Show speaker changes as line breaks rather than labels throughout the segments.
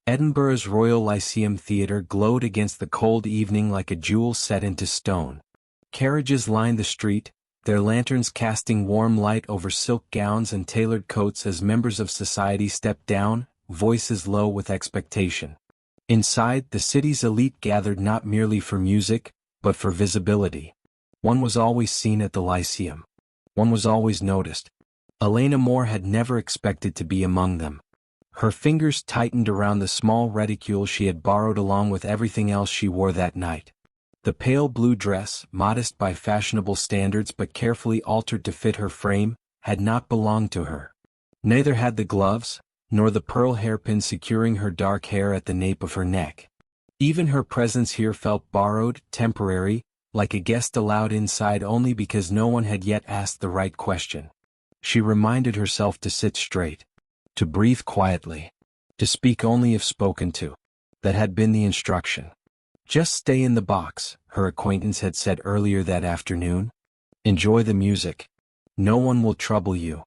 Edinburgh's Royal Lyceum Theatre glowed against the cold evening like a jewel set into stone. Carriages lined the street, their lanterns casting warm light over silk gowns and tailored coats as members of society stepped down, voices low with expectation. Inside, the city's elite gathered not merely for music, but for visibility. One was always seen at the Lyceum. One was always noticed. Elena Moore had never expected to be among them. Her fingers tightened around the small reticule she had borrowed along with everything else she wore that night. The pale blue dress, modest by fashionable standards but carefully altered to fit her frame, had not belonged to her. Neither had the gloves, nor the pearl hairpin securing her dark hair at the nape of her neck. Even her presence here felt borrowed, temporary, like a guest allowed inside only because no one had yet asked the right question. She reminded herself to sit straight, to breathe quietly, to speak only if spoken to. That had been the instruction. Just stay in the box, her acquaintance had said earlier that afternoon. Enjoy the music. No one will trouble you.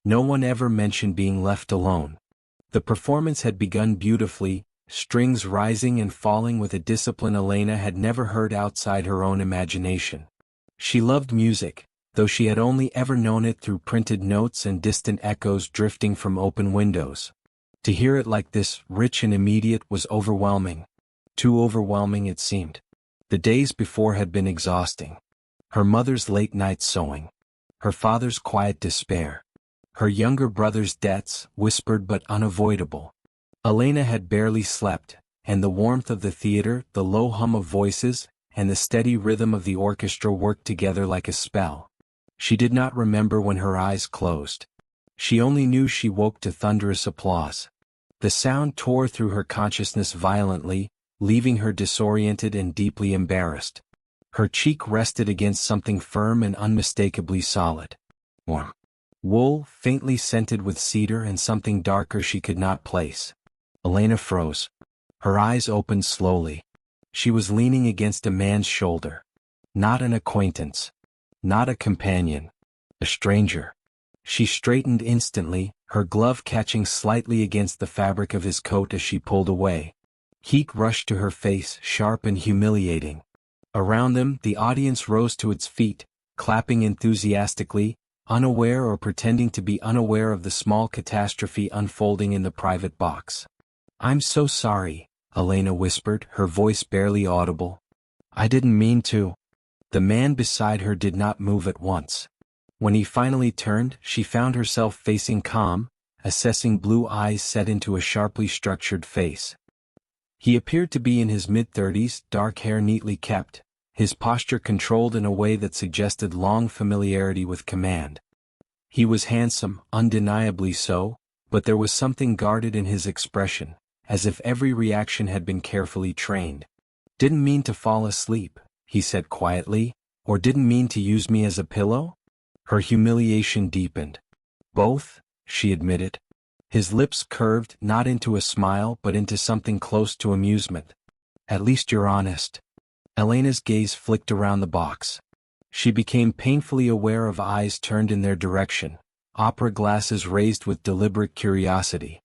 No one ever mentioned being left alone. The performance had begun beautifully, strings rising and falling with a discipline Elena had never heard outside her own imagination. She loved music, though she had only ever known it through printed notes and distant echoes drifting from open windows. To hear it like this, rich and immediate, was overwhelming. Too overwhelming it seemed. The days before had been exhausting. Her mother's late night sewing. Her father's quiet despair. Her younger brother's debts, whispered but unavoidable. Elena had barely slept, and the warmth of the theater, the low hum of voices, and the steady rhythm of the orchestra worked together like a spell. She did not remember when her eyes closed. She only knew she woke to thunderous applause. The sound tore through her consciousness violently, leaving her disoriented and deeply embarrassed. Her cheek rested against something firm and unmistakably solid. Warm. Wool, faintly scented with cedar, and something darker she could not place. Elena froze. Her eyes opened slowly. She was leaning against a man's shoulder. Not an acquaintance. Not a companion. A stranger. She straightened instantly, her glove catching slightly against the fabric of his coat as she pulled away. Heat rushed to her face, sharp and humiliating. Around them, the audience rose to its feet, clapping enthusiastically, unaware or pretending to be unaware of the small catastrophe unfolding in the private box. "I'm so sorry," Elena whispered, her voice barely audible. "I didn't mean to." The man beside her did not move at once. When he finally turned, she found herself facing calm, assessing blue eyes set into a sharply structured face. He appeared to be in his mid-30s, dark hair neatly kept, his posture controlled in a way that suggested long familiarity with command. He was handsome, undeniably so, but there was something guarded in his expression, as if every reaction had been carefully trained. "Didn't mean to fall asleep," he said quietly, "or didn't mean to use me as a pillow?" Her humiliation deepened. "Both," she admitted. His lips curved, not into a smile but into something close to amusement. "At least you're honest." Elena's gaze flicked around the box. She became painfully aware of eyes turned in their direction, opera glasses raised with deliberate curiosity.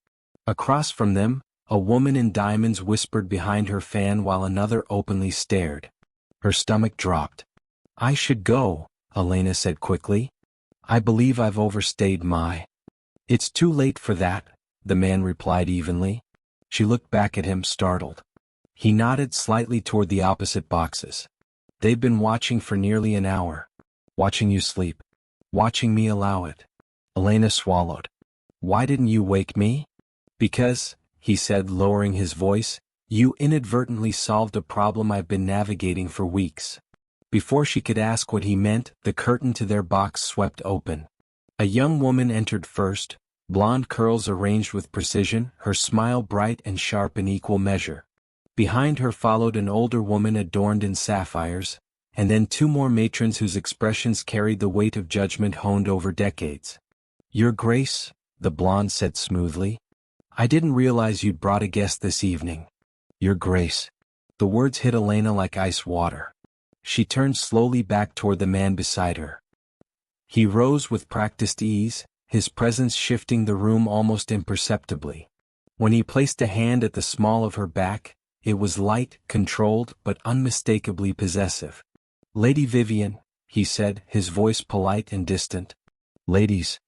Across from them, a woman in diamonds whispered behind her fan while another openly stared. Her stomach dropped. "I should go," Elena said quickly. "I believe I've overstayed my—" "It's too late for that," the man replied evenly. She looked back at him, startled. He nodded slightly toward the opposite boxes. "They've been watching for nearly an hour. Watching you sleep. Watching me allow it." Elena swallowed. "Why didn't you wake me?" "Because," he said, lowering his voice, "you inadvertently solved a problem I've been navigating for weeks." Before she could ask what he meant, the curtain to their box swept open. A young woman entered first, blonde curls arranged with precision, her smile bright and sharp in equal measure. Behind her followed an older woman adorned in sapphires, and then two more matrons whose expressions carried the weight of judgment honed over decades. "Your Grace," the blonde said smoothly, "I didn't realize you'd brought a guest this evening." "Your Grace." The words hit Elena like ice water. She turned slowly back toward the man beside her. He rose with practiced ease, his presence shifting the room almost imperceptibly. When he placed a hand at the small of her back, it was light, controlled, but unmistakably possessive. "Lady Vivian," he said, his voice polite and distant. "Ladies,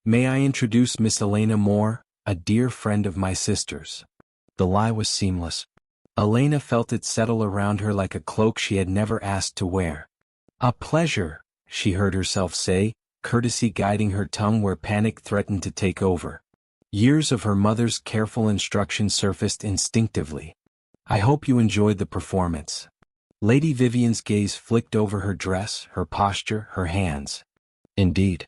may I introduce Miss Elena Moore, a dear friend of my sister's." The lie was seamless. Elena felt it settle around her like a cloak she had never asked to wear. "A pleasure," she heard herself say, courtesy guiding her tongue where panic threatened to take over. Years of her mother's careful instruction surfaced instinctively. "I hope you enjoyed the performance." Lady Vivian's gaze flicked over her dress, her posture, her hands. "Indeed.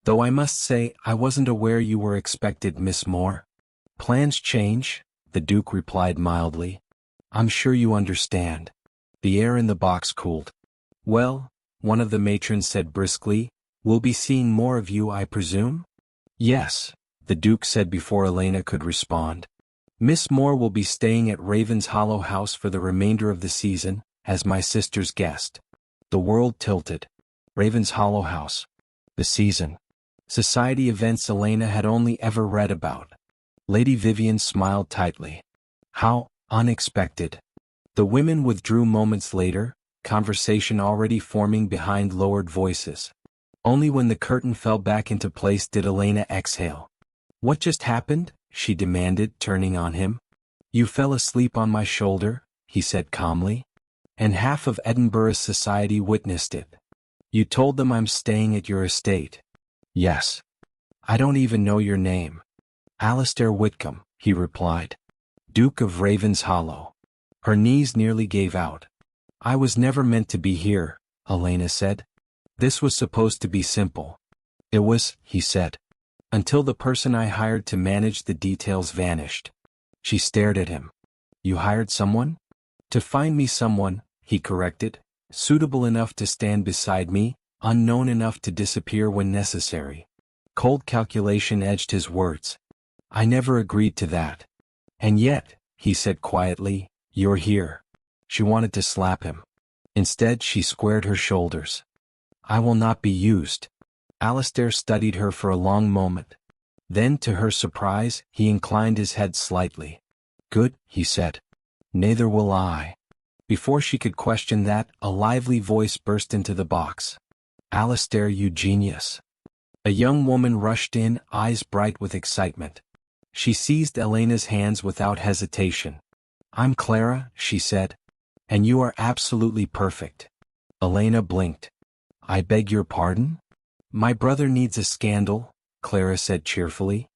Though I must say I wasn't aware you were expected, Miss Moore." "Plans change," the Duke replied mildly. "I'm sure you understand." The air in the box cooled. "Well," one of the matrons said briskly, "we'll be seeing more of you, I presume?" "Yes," the Duke said before Elena could respond. "Miss Moore will be staying at Raven's Hollow House for the remainder of the season, as my sister's guest." The world tilted. Raven's Hollow House. The season. Society events Elena had only ever read about. Lady Vivian smiled tightly. How unexpected. The women withdrew moments later, conversation already forming behind lowered voices. Only when the curtain fell back into place did Elena exhale. "What just happened?" she demanded, turning on him. "You fell asleep on my shoulder," he said calmly. "And half of Edinburgh's society witnessed it. You told them I'm staying at your estate." "Yes. I don't even know your name." "Alistair Whitcomb," he replied. "Duke of Raven's Hollow." Her knees nearly gave out. "I was never meant to be here," Elena said. "This was supposed to be simple." "It was," he said. "Until the person I hired to manage the details vanished." She stared at him. "You hired someone?" "To find me someone," he corrected, "suitable enough to stand beside me, unknown enough to disappear when necessary." Cold calculation edged his words. "I never agreed to that." "And yet," he said quietly, "you're here." She wanted to slap him. Instead she squared her shoulders. "I will not be used." Alistair studied her for a long moment. Then, to her surprise, he inclined his head slightly. "Good," he said. "Neither will I." Before she could question that, a lively voice burst into the box. "Alistair, you genius." A young woman rushed in, eyes bright with excitement. She seized Elena's hands without hesitation. "I'm Clara," she said. "And you are absolutely perfect." Elena blinked. "I beg your pardon?" "My brother needs a scandal," Clara said cheerfully.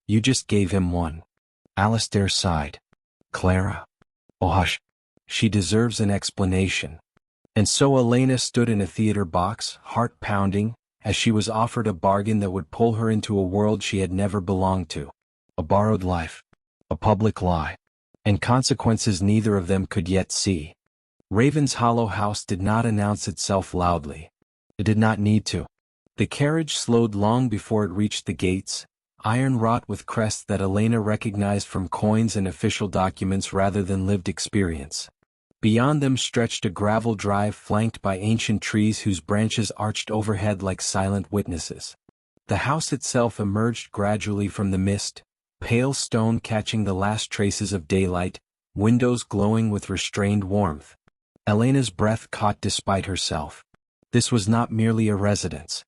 "You just gave him one." Alistair sighed. "Clara. Oh hush. She deserves an explanation." And so Elena stood in a theater box, heart pounding, as she was offered a bargain that would pull her into a world she had never belonged to. A borrowed life. A public lie. And consequences neither of them could yet see. Raven's Hollow House did not announce itself loudly. It did not need to. The carriage slowed long before it reached the gates, iron wrought with crests that Elena recognized from coins and official documents rather than lived experience. Beyond them stretched a gravel drive flanked by ancient trees whose branches arched overhead like silent witnesses. The house itself emerged gradually from the mist, pale stone catching the last traces of daylight, windows glowing with restrained warmth. Elena's breath caught despite herself. This was not merely a residence.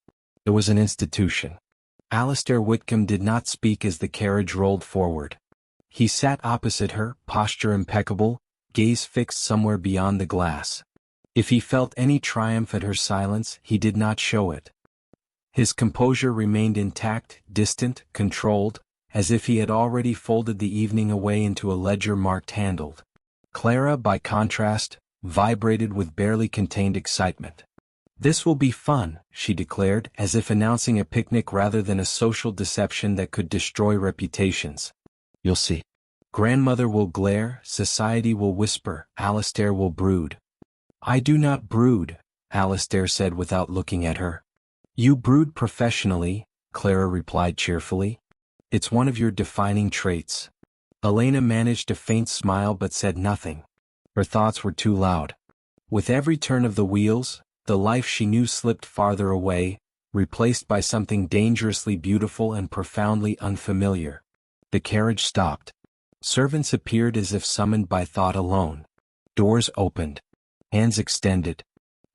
It was an institution. Alistair Whitcomb did not speak as the carriage rolled forward. He sat opposite her, posture impeccable, gaze fixed somewhere beyond the glass. If he felt any triumph at her silence, he did not show it. His composure remained intact, distant, controlled, as if he had already folded the evening away into a ledger marked handled. Clara, by contrast, vibrated with barely contained excitement. "This will be fun," she declared, as if announcing a picnic rather than a social deception that could destroy reputations. "You'll see. Grandmother will glare, society will whisper, Alistair will brood." "I do not brood," Alistair said without looking at her. "You brood professionally," Clara replied cheerfully. "It's one of your defining traits." Elena managed a faint smile but said nothing. Her thoughts were too loud. With every turn of the wheels, the life she knew slipped farther away, replaced by something dangerously beautiful and profoundly unfamiliar. The carriage stopped. Servants appeared as if summoned by thought alone. Doors opened. Hands extended.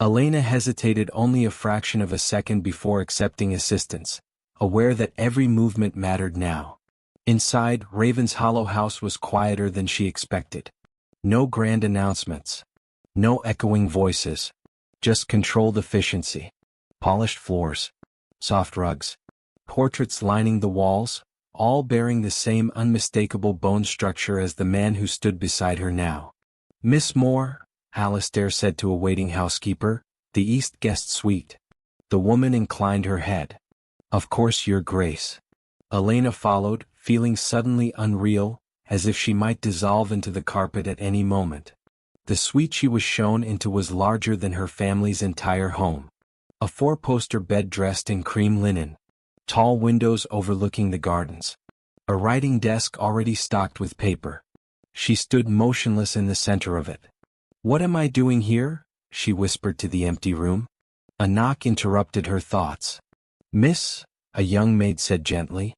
Elena hesitated only a fraction of a second before accepting assistance, aware that every movement mattered now. Inside, Raven's Hollow house was quieter than she expected. No grand announcements. No echoing voices. Just controlled efficiency. Polished floors. Soft rugs. Portraits lining the walls, all bearing the same unmistakable bone structure as the man who stood beside her now. "Miss Moore," Alistair said to a waiting housekeeper, "the East guest suite." The woman inclined her head. "Of course, Your Grace." Elena followed, feeling suddenly unreal, as if she might dissolve into the carpet at any moment. The suite she was shown into was larger than her family's entire home. A four-poster bed dressed in cream linen. Tall windows overlooking the gardens. A writing desk already stocked with paper. She stood motionless in the center of it. "What am I doing here?" she whispered to the empty room. A knock interrupted her thoughts. "Miss," a young maid said gently.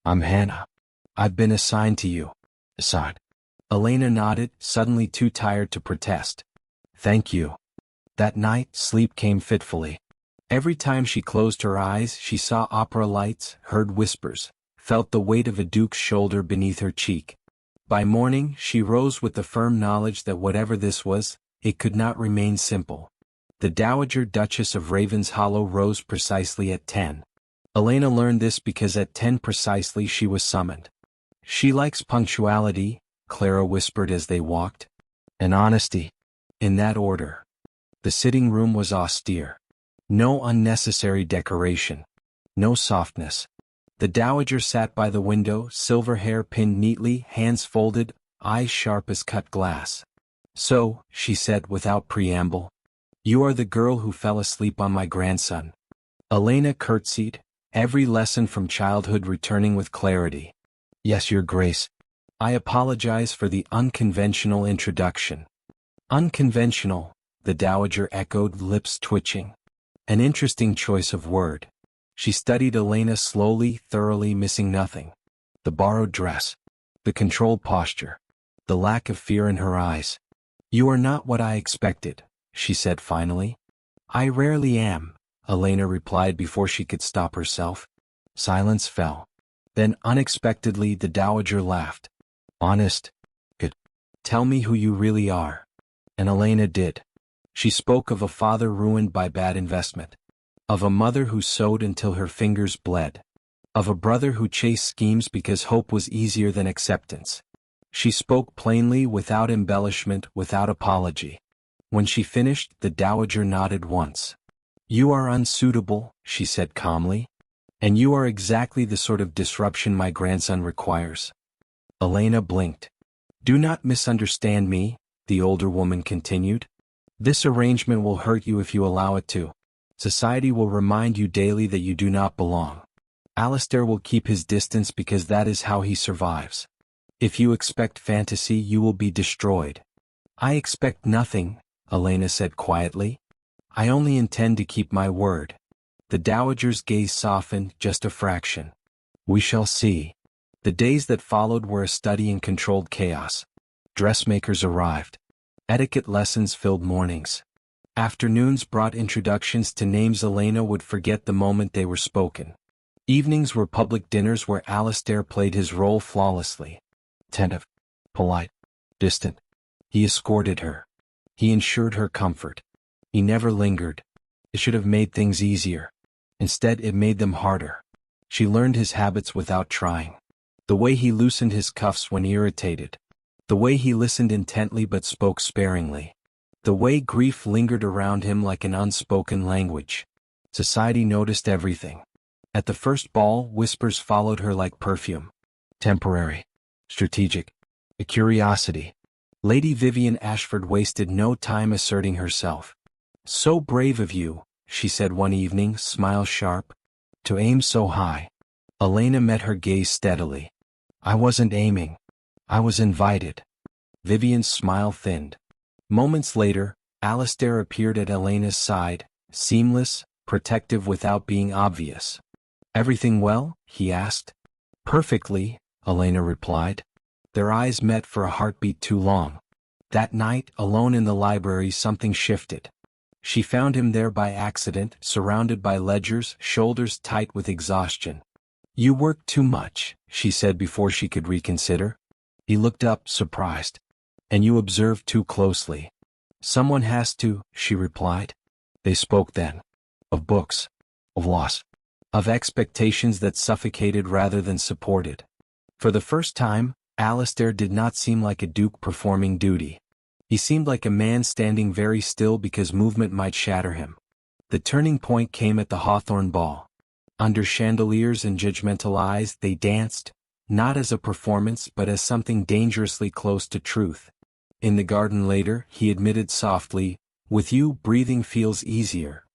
"I'm Hannah. I've been assigned to you." "Assigned?" Elena nodded, suddenly too tired to protest. "Thank you." That night, sleep came fitfully. Every time she closed her eyes, she saw opera lights, heard whispers, felt the weight of a duke's shoulder beneath her cheek. By morning, she rose with the firm knowledge that whatever this was, it could not remain simple. The Dowager Duchess of Raven's Hollow rose precisely at 10. Elena learned this because at 10 precisely she was summoned. "She likes punctuality," Clara whispered as they walked. "And honesty." In that order. The sitting room was austere. No unnecessary decoration. No softness. The dowager sat by the window, silver hair pinned neatly, hands folded, eyes sharp as cut glass. "So," she said without preamble, "you are the girl who fell asleep on my grandson." Elena curtsied, every lesson from childhood returning with clarity. "Yes, Your Grace." "I apologize for the unconventional introduction." "Unconventional," the dowager echoed, lips twitching. An interesting choice of word. She studied Elena slowly, thoroughly, missing nothing. The borrowed dress. The controlled posture. The lack of fear in her eyes. "You are not what I expected," she said finally. "I rarely am," Elena replied before she could stop herself. Silence fell. Then unexpectedly the dowager laughed. "Honest? Good. Tell me who you really are." And Elena did. She spoke of a father ruined by bad investment. Of a mother who sewed until her fingers bled. Of a brother who chased schemes because hope was easier than acceptance. She spoke plainly, without embellishment, without apology. When she finished, the dowager nodded once. "You are unsuitable," she said calmly. "And you are exactly the sort of disruption my grandson requires." Elena blinked. "Do not misunderstand me," the older woman continued. "This arrangement will hurt you if you allow it to. Society will remind you daily that you do not belong. Alistair will keep his distance because that is how he survives. If you expect fantasy, you will be destroyed." "I expect nothing," Elena said quietly. "I only intend to keep my word." The dowager's gaze softened, just a fraction. "We shall see." The days that followed were a study in controlled chaos. Dressmakers arrived. Etiquette lessons filled mornings. Afternoons brought introductions to names Elena would forget the moment they were spoken. Evenings were public dinners where Alistair played his role flawlessly. Attentive, polite, distant. He escorted her. He ensured her comfort. He never lingered. It should have made things easier. Instead, it made them harder. She learned his habits without trying. The way he loosened his cuffs when irritated. The way he listened intently but spoke sparingly. The way grief lingered around him like an unspoken language. Society noticed everything. At the first ball, whispers followed her like perfume. Temporary. Strategic. A curiosity. Lady Vivian Ashford wasted no time asserting herself. "So brave of you," she said one evening, smile sharp. "To aim so high." Elena met her gaze steadily. "I wasn't aiming. I was invited." Vivian's smile thinned. Moments later, Alistair appeared at Elena's side, seamless, protective without being obvious. "Everything well?" he asked. "Perfectly," Elena replied. Their eyes met for a heartbeat too long. That night, alone in the library, something shifted. She found him there by accident, surrounded by ledgers, shoulders tight with exhaustion. "You work too much," she said before she could reconsider. He looked up, surprised. "And you observe too closely." "Someone has to," she replied. They spoke then. Of books. Of loss. Of expectations that suffocated rather than supported. For the first time, Alistair did not seem like a duke performing duty. He seemed like a man standing very still because movement might shatter him. The turning point came at the Hawthorne ball. Under chandeliers and judgmental eyes they danced, not as a performance but as something dangerously close to truth. In the garden later, he admitted softly, "With you, breathing feels easier."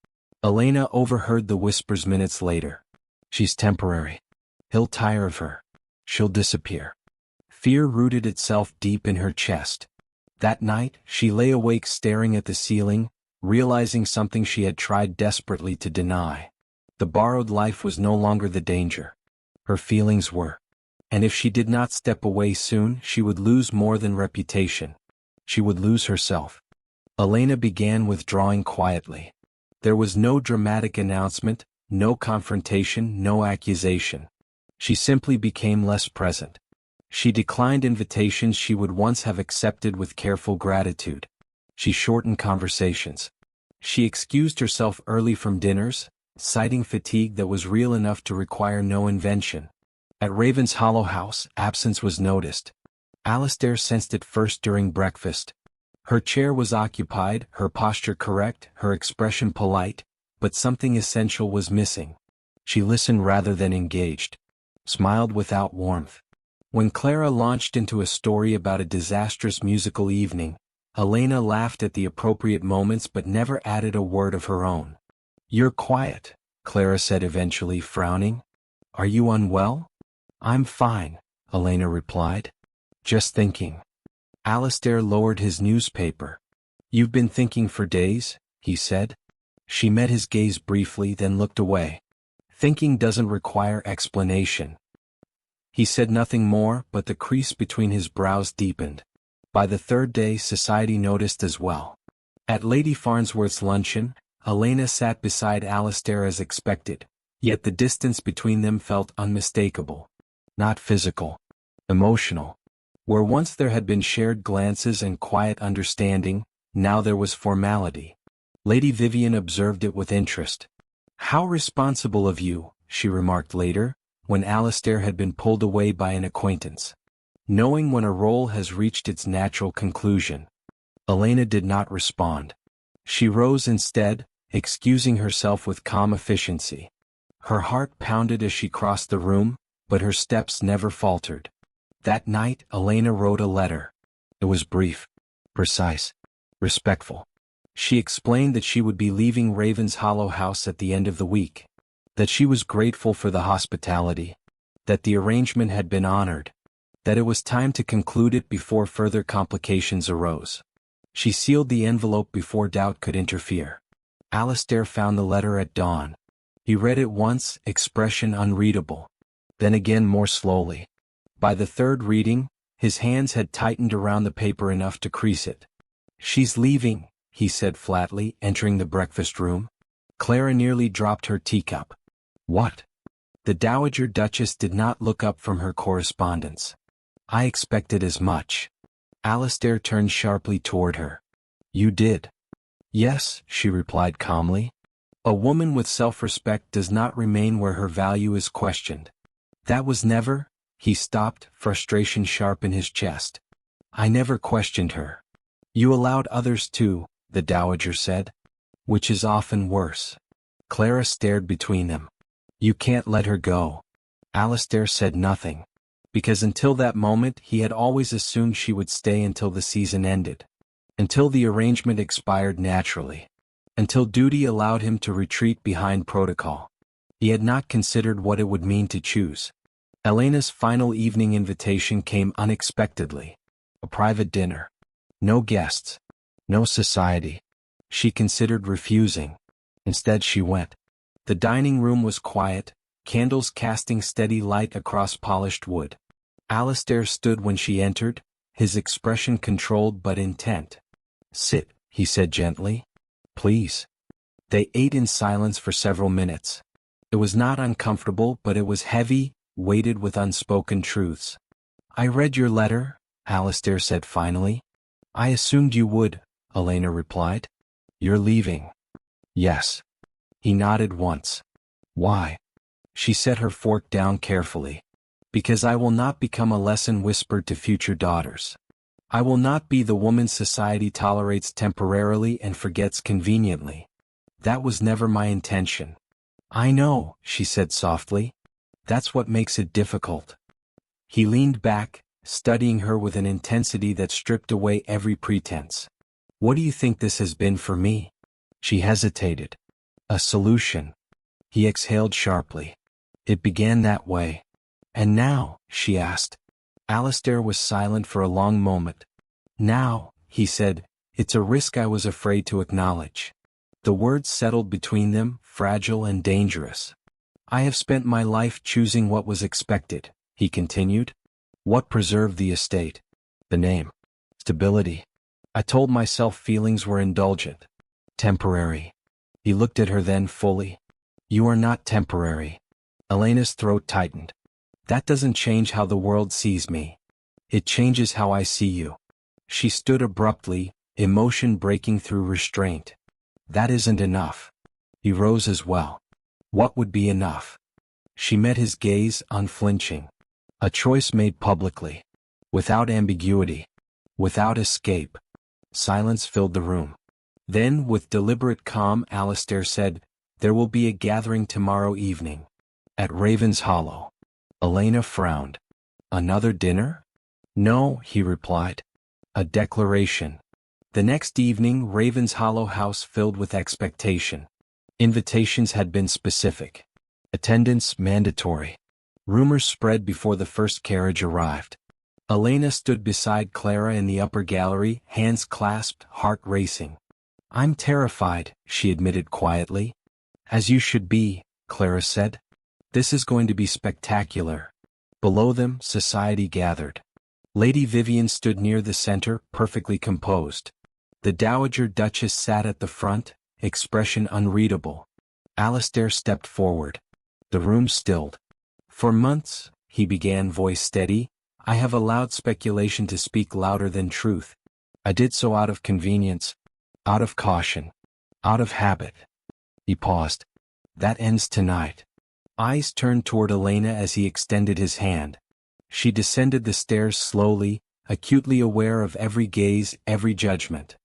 Elena overheard the whispers minutes later. "She's temporary. He'll tire of her. She'll disappear." Fear rooted itself deep in her chest. That night, she lay awake staring at the ceiling, realizing something she had tried desperately to deny. The borrowed life was no longer the danger. Her feelings were. And if she did not step away soon, she would lose more than reputation. She would lose herself. Elena began withdrawing quietly. There was no dramatic announcement, no confrontation, no accusation. She simply became less present. She declined invitations she would once have accepted with careful gratitude. She shortened conversations. She excused herself early from dinners, citing fatigue that was real enough to require no invention. At Raven's Hollow House, absence was noticed. Alistair sensed it first during breakfast. Her chair was occupied, her posture correct, her expression polite, but something essential was missing. She listened rather than engaged. Smiled without warmth. When Clara launched into a story about a disastrous musical evening, Elena laughed at the appropriate moments but never added a word of her own. "You're quiet," Clara said eventually, frowning. "Are you unwell?" "I'm fine," Elena replied. "Just thinking." Alistair lowered his newspaper. "You've been thinking for days?" he said. She met his gaze briefly, then looked away. "Thinking doesn't require explanation." He said nothing more, but the crease between his brows deepened. By the third day, society noticed as well. At Lady Farnsworth's luncheon, Elena sat beside Alistair as expected, yet the distance between them felt unmistakable. Not physical. Emotional. Where once there had been shared glances and quiet understanding, now there was formality. Lady Vivian observed it with interest. "How responsible of you," she remarked later, when Alistair had been pulled away by an acquaintance. "Knowing when a role has reached its natural conclusion." Elena did not respond. She rose instead, excusing herself with calm efficiency. Her heart pounded as she crossed the room, but her steps never faltered. That night, Elena wrote a letter. It was brief, precise, respectful. She explained that she would be leaving Raven's Hollow House at the end of the week. That she was grateful for the hospitality. That the arrangement had been honored. That it was time to conclude it before further complications arose. She sealed the envelope before doubt could interfere. Alistair found the letter at dawn. He read it once, expression unreadable. Then again more slowly. By the third reading, his hands had tightened around the paper enough to crease it. "She's leaving," he said flatly, entering the breakfast room. Clara nearly dropped her teacup. "What?" The Dowager Duchess did not look up from her correspondence. "I expected as much." Alistair turned sharply toward her. "You did?" "Yes," she replied calmly. "A woman with self-respect does not remain where her value is questioned." "That was never—" He stopped, frustration sharp in his chest. "I never questioned her." "You allowed others to," the Dowager said. "Which is often worse." Clara stared between them. "You can't let her go." Alistair said nothing. Because until that moment he had always assumed she would stay until the season ended. Until the arrangement expired naturally. Until duty allowed him to retreat behind protocol. He had not considered what it would mean to choose. Elena's final evening invitation came unexpectedly. A private dinner. No guests. No society. She considered refusing. Instead she went. The dining room was quiet, candles casting steady light across polished wood. Alistair stood when she entered, his expression controlled but intent. "Sit," he said gently. "Please." They ate in silence for several minutes. It was not uncomfortable, but it was heavy, weighted with unspoken truths. "I read your letter," Alistair said finally. "I assumed you would," Elena replied. "You're leaving." "Yes." He nodded once. "Why?" She set her fork down carefully. "Because I will not become a lesson whispered to future daughters. I will not be the woman society tolerates temporarily and forgets conveniently. That was never my intention." "I know," she said softly. "That's what makes it difficult." He leaned back, studying her with an intensity that stripped away every pretense. "What do you think this has been for me?" She hesitated. "A solution." He exhaled sharply. "It began that way." "And now?" she asked. Alistair was silent for a long moment. "Now," he said, "it's a risk I was afraid to acknowledge." The words settled between them, fragile and dangerous. "I have spent my life choosing what was expected," he continued. "What preserved the estate? The name. Stability. I told myself feelings were indulgent. Temporary." He looked at her then fully. "You are not temporary." Elena's throat tightened. "That doesn't change how the world sees me. It changes how I see you." She stood abruptly, emotion breaking through restraint. "That isn't enough." He rose as well. "What would be enough?" She met his gaze, unflinching. "A choice made publicly. Without ambiguity. Without escape." Silence filled the room. Then, with deliberate calm, Alistair said, "There will be a gathering tomorrow evening. At Raven's Hollow." Elena frowned. "Another dinner?" "No," he replied. "A declaration." The next evening, Raven's Hollow house filled with expectation. Invitations had been specific. Attendance mandatory. Rumors spread before the first carriage arrived. Elena stood beside Clara in the upper gallery, hands clasped, heart racing. "I'm terrified," she admitted quietly. "As you should be," Clara said. "This is going to be spectacular." Below them, society gathered. Lady Vivian stood near the center, perfectly composed. The Dowager Duchess sat at the front, expression unreadable. Alistair stepped forward. The room stilled. "For months," he began, voice steady, "I have allowed speculation to speak louder than truth. I did so out of convenience, out of caution, out of habit." He paused. "That ends tonight." Eyes turned toward Elena as he extended his hand. She descended the stairs slowly, acutely aware of every gaze, every judgment.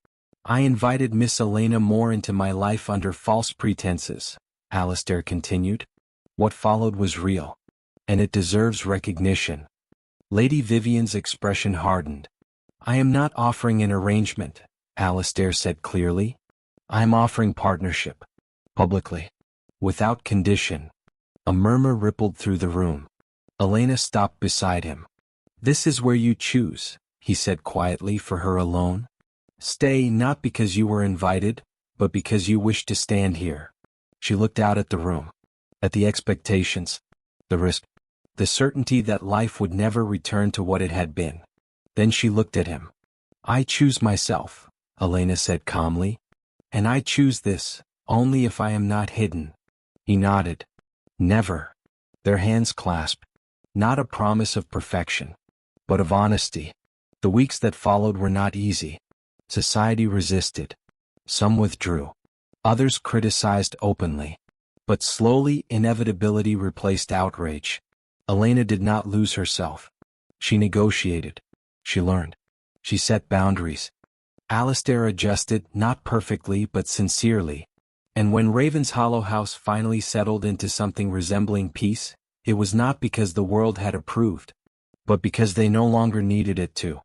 "I invited Miss Elena Moore into my life under false pretenses," Alistair continued. "What followed was real. And it deserves recognition." Lady Vivian's expression hardened. "I am not offering an arrangement," Alistair said clearly. "I am offering partnership. Publicly. Without condition." A murmur rippled through the room. Elena stopped beside him. "This is where you choose," he said quietly, "for her alone. Stay not because you were invited, but because you wish to stand here." She looked out at the room. At the expectations. The risk. The certainty that life would never return to what it had been. Then she looked at him. "I choose myself," Elena said calmly. "And I choose this, only if I am not hidden." He nodded. "Never." Their hands clasped. Not a promise of perfection, but of honesty. The weeks that followed were not easy. Society resisted. Some withdrew. Others criticized openly. But slowly inevitability replaced outrage. Elena did not lose herself. She negotiated. She learned. She set boundaries. Alistair adjusted, not perfectly but sincerely. And when Raven's Hollow house finally settled into something resembling peace, it was not because the world had approved, but because they no longer needed it to.